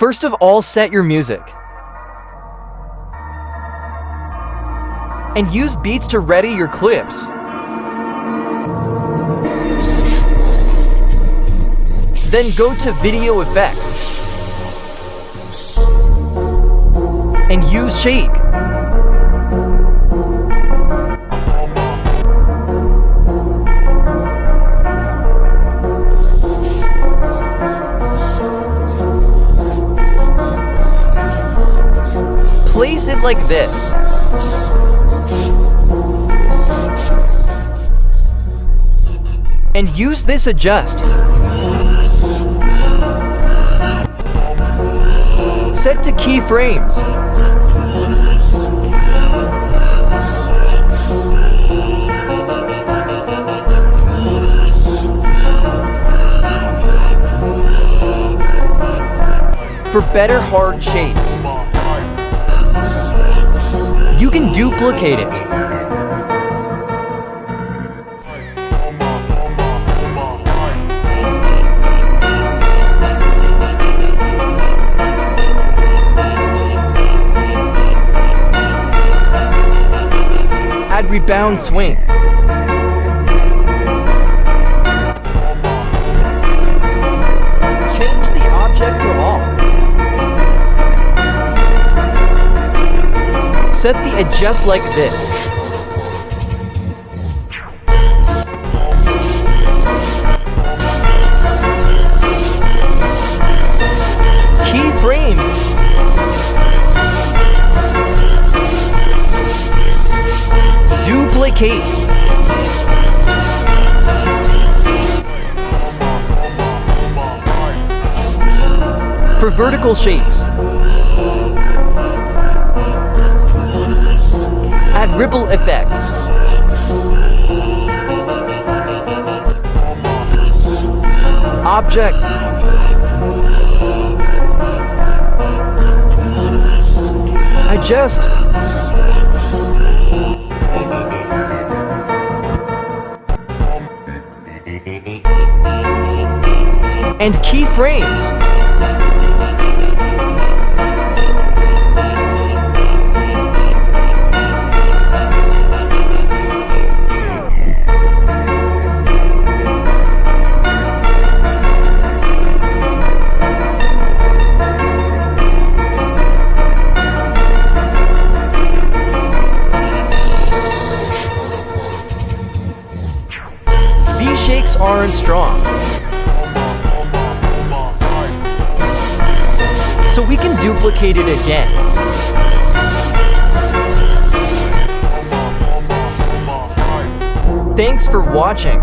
First of all, set your music. And use beats to ready your clips. Then go to video effects. And use shake. Place it like this. And use this adjust. Set to keyframes. For better hard shades, you can duplicate it. Add rebound swing. Change the object to all. Set the adjust like this. Keyframes. Duplicate. For vertical shapes, add ripple effect. Object. Adjust. And keyframes. These shakes aren't strong, so we can duplicate it again. Thanks for watching.